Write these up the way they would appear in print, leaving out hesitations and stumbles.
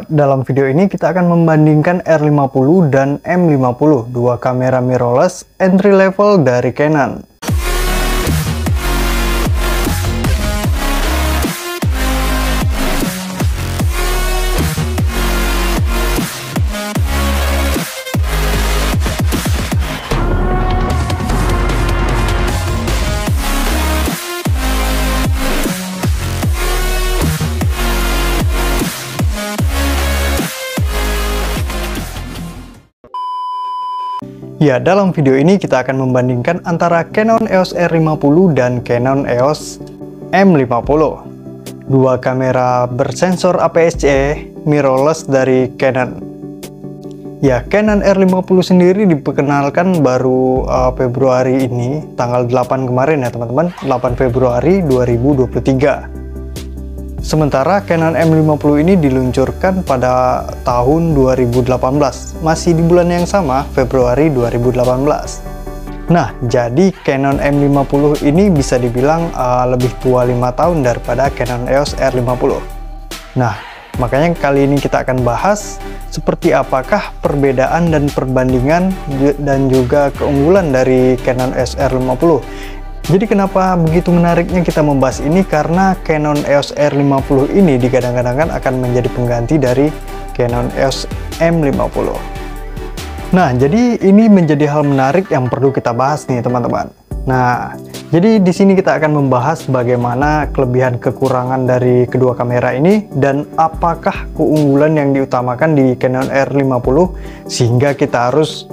Dalam video ini kita akan membandingkan R50 dan M50, dua kamera mirrorless entry level dari Canon. Ya, dalam video ini kita akan membandingkan antara Canon EOS R50 dan Canon EOS M50. Dua kamera bersensor APS-C mirrorless dari Canon. Ya, Canon R50 sendiri diperkenalkan baru Februari ini, tanggal 8 kemarin ya teman-teman, 8 Februari 2023. Sementara Canon M50 ini diluncurkan pada tahun 2018, masih di bulan yang sama, Februari 2018. Nah, jadi Canon M50 ini bisa dibilang lebih tua 5 tahun daripada Canon EOS R50. Nah, makanya kali ini kita akan bahas seperti apakah perbedaan dan perbandingan dan juga keunggulan dari Canon EOS R50. Jadi kenapa begitu menariknya kita membahas ini? Karena Canon EOS R50 ini digadang-gadangkan akan menjadi pengganti dari Canon EOS M50. Nah, jadi ini menjadi hal menarik yang perlu kita bahas nih teman-teman. Nah, jadi di sini kita akan membahas bagaimana kelebihan kekurangan dari kedua kamera ini dan apakah keunggulan yang diutamakan di Canon R50 sehingga kita harus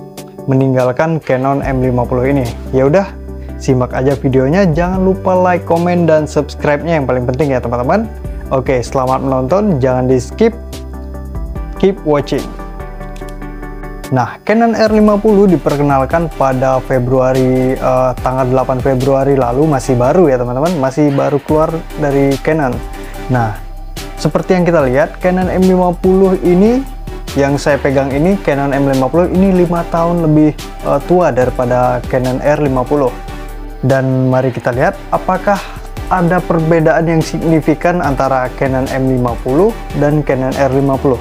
meninggalkan Canon M50 ini. Ya udah, simak aja videonya, jangan lupa like, komen, dan subscribe-nya yang paling penting ya teman-teman. Oke, selamat menonton, jangan di skip, keep watching. Nah, Canon R50 diperkenalkan pada Februari, tanggal 8 Februari lalu, masih baru ya teman-teman, masih baru keluar dari Canon. Nah, seperti yang kita lihat, Canon M50 ini, yang saya pegang ini, Canon M50 ini 5 tahun lebih tua daripada Canon R50. Dan mari kita lihat apakah ada perbedaan yang signifikan antara Canon M50 dan Canon R50.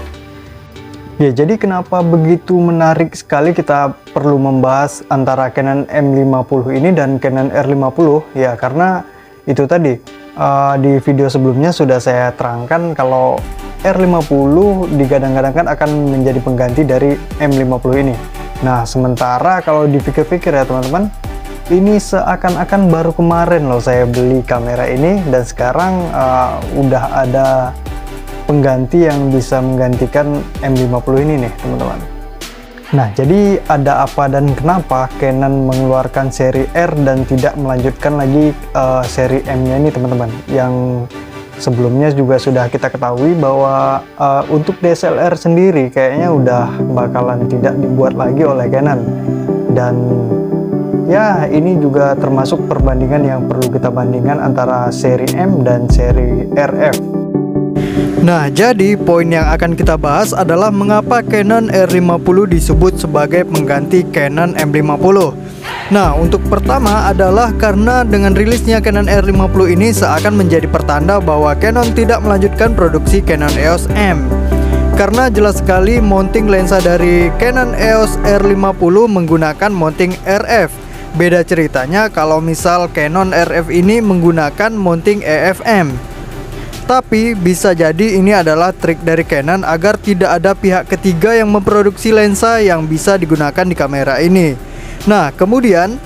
Ya, jadi kenapa begitu menarik sekali kita perlu membahas antara Canon M50 ini dan Canon R50? Ya, karena itu tadi di video sebelumnya sudah saya terangkan kalau R50 digadang-gadangkan akan menjadi pengganti dari M50 ini. Nah, sementara kalau dipikir-pikir ya teman-teman, ini seakan-akan baru kemarin loh saya beli kamera ini dan sekarang udah ada pengganti yang bisa menggantikan M50 ini nih teman-teman. Nah, jadi ada apa dan kenapa Canon mengeluarkan seri R dan tidak melanjutkan lagi seri M-nya ini teman-teman, yang sebelumnya juga sudah kita ketahui bahwa untuk DSLR sendiri kayaknya udah bakalan tidak dibuat lagi oleh Canon. Dan ya, ini juga termasuk perbandingan yang perlu kita bandingkan antara seri M dan seri RF. Nah, jadi poin yang akan kita bahas adalah mengapa Canon R50 disebut sebagai pengganti Canon M50. Nah, untuk pertama adalah karena dengan rilisnya Canon R50 ini seakan menjadi pertanda bahwa Canon tidak melanjutkan produksi Canon EOS M. Karena jelas sekali mounting lensa dari Canon EOS R50 menggunakan mounting RF. Beda ceritanya kalau misal Canon RF ini menggunakan mounting EFM. Tapi bisa jadi ini adalah trik dari Canon agar tidak ada pihak ketiga yang memproduksi lensa yang bisa digunakan di kamera ini. Nah, kemudian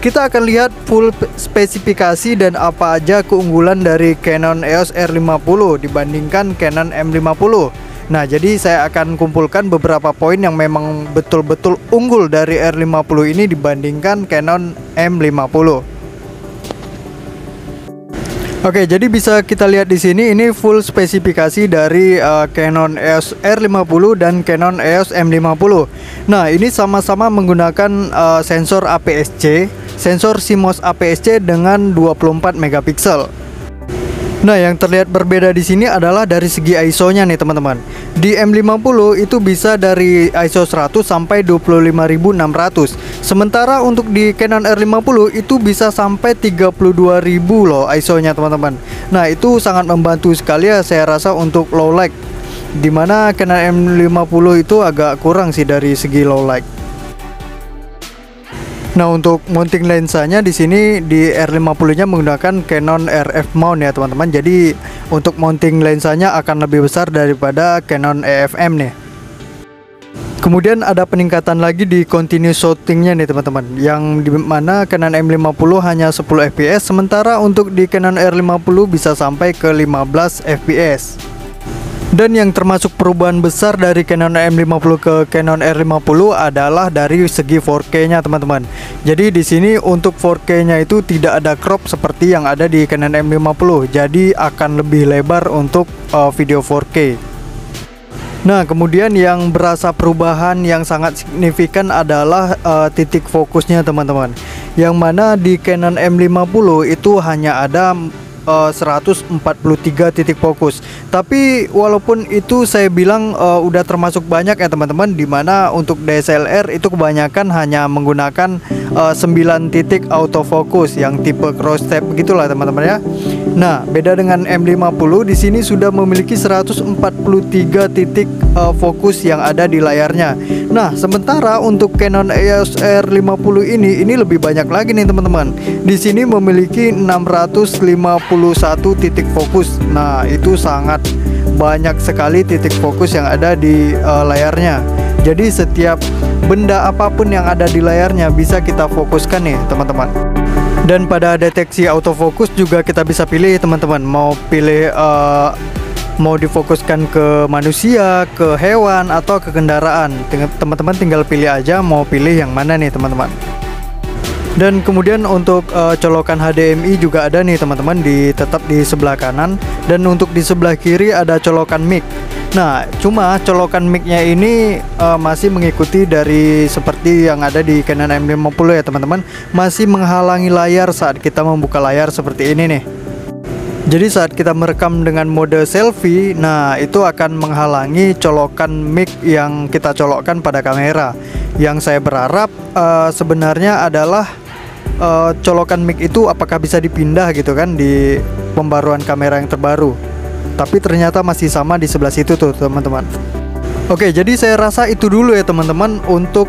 kita akan lihat full spesifikasi dan apa aja keunggulan dari Canon EOS R50 dibandingkan Canon M50. Nah, jadi saya akan kumpulkan beberapa poin yang memang betul-betul unggul dari R50 ini dibandingkan Canon M50. Oke, jadi bisa kita lihat di sini ini full spesifikasi dari Canon EOS R50 dan Canon EOS M50. Nah, ini sama-sama menggunakan sensor APS-C, sensor CMOS APS-C dengan 24 megapiksel. Nah, yang terlihat berbeda di sini adalah dari segi ISO-nya nih teman-teman. Di M50 itu bisa dari ISO 100 sampai 25600. Sementara untuk di Canon R50 itu bisa sampai 32000 loh ISO-nya teman-teman. Nah, itu sangat membantu sekali ya saya rasa untuk low light. Dimana Canon M50 itu agak kurang sih dari segi low light. Nah, untuk mounting lensanya di sini di R50-nya menggunakan Canon RF mount ya teman-teman. Jadi untuk mounting lensanya akan lebih besar daripada Canon EF-M nih. Kemudian ada peningkatan lagi di continuous shooting-nya nih teman-teman, yang dimana Canon M50 hanya 10 fps, sementara untuk di Canon R50 bisa sampai ke 15 fps. Dan yang termasuk perubahan besar dari Canon M50 ke Canon R50 adalah dari segi 4K-nya teman-teman. Jadi di sini untuk 4K-nya itu tidak ada crop seperti yang ada di Canon M50. Jadi akan lebih lebar untuk video 4K. Nah, kemudian yang berasa perubahan yang sangat signifikan adalah titik fokusnya teman-teman. Yang mana di Canon M50 itu hanya ada 143 titik fokus. Tapi walaupun itu saya bilang udah termasuk banyak ya teman-teman, dimana untuk DSLR itu kebanyakan hanya menggunakan 9 titik autofocus yang tipe cross step begitulah teman-teman ya. Nah, beda dengan M50, di sini sudah memiliki 143 titik fokus yang ada di layarnya. Nah, sementara untuk Canon EOS R50 ini lebih banyak lagi nih teman-teman. Di sini memiliki 651 titik fokus. Nah, itu sangat banyak sekali titik fokus yang ada di layarnya. Jadi setiap benda apapun yang ada di layarnya bisa kita fokuskan nih teman-teman. Dan pada deteksi autofocus juga kita bisa pilih teman-teman, mau pilih mau difokuskan ke manusia, ke hewan, atau ke kendaraan. Teman-teman tinggal pilih aja mau pilih yang mana nih teman-teman. Dan kemudian untuk colokan HDMI juga ada nih teman-teman, tetap di sebelah kanan. Dan untuk di sebelah kiri ada colokan mic. Nah, cuma colokan mic-nya ini masih mengikuti dari seperti yang ada di Canon M50 ya teman-teman. Masih menghalangi layar saat kita membuka layar seperti ini nih. Jadi saat kita merekam dengan mode selfie, nah itu akan menghalangi colokan mic yang kita colokkan pada kamera. Yang saya berharap sebenarnya adalah colokan mic itu apakah bisa dipindah gitu kan di pembaruan kamera yang terbaru. Tapi ternyata masih sama di sebelah situ tuh teman-teman. Oke, jadi saya rasa itu dulu ya teman-teman untuk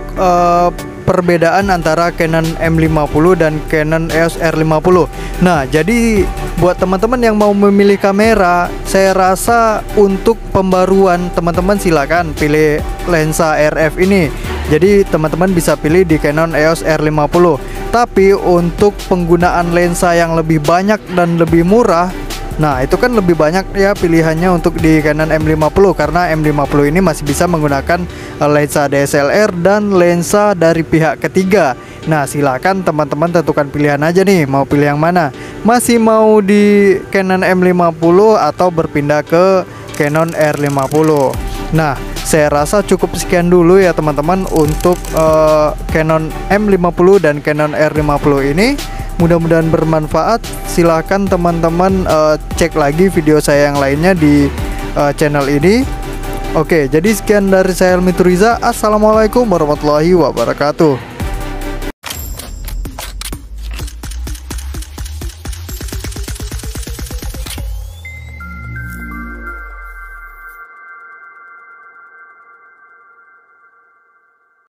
perbedaan antara Canon M50 dan Canon EOS R50. Nah, jadi buat teman-teman yang mau memilih kamera, saya rasa untuk pembaruan teman-teman silakan pilih lensa RF ini. Jadi teman-teman bisa pilih di Canon EOS R50. Tapi untuk penggunaan lensa yang lebih banyak dan lebih murah, nah itu kan lebih banyak ya pilihannya untuk di Canon M50, karena M50 ini masih bisa menggunakan lensa DSLR dan lensa dari pihak ketiga. Nah, silakan teman-teman tentukan pilihan aja nih, mau pilih yang mana. Masih mau di Canon M50 atau berpindah ke Canon R50. Nah, saya rasa cukup sekian dulu ya teman-teman untuk Canon M50 dan Canon R50 ini. Mudah-mudahan bermanfaat. Silahkan teman-teman cek lagi video saya yang lainnya di channel ini. Oke, jadi sekian dari saya Helmi Turiza. Assalamualaikum warahmatullahi wabarakatuh.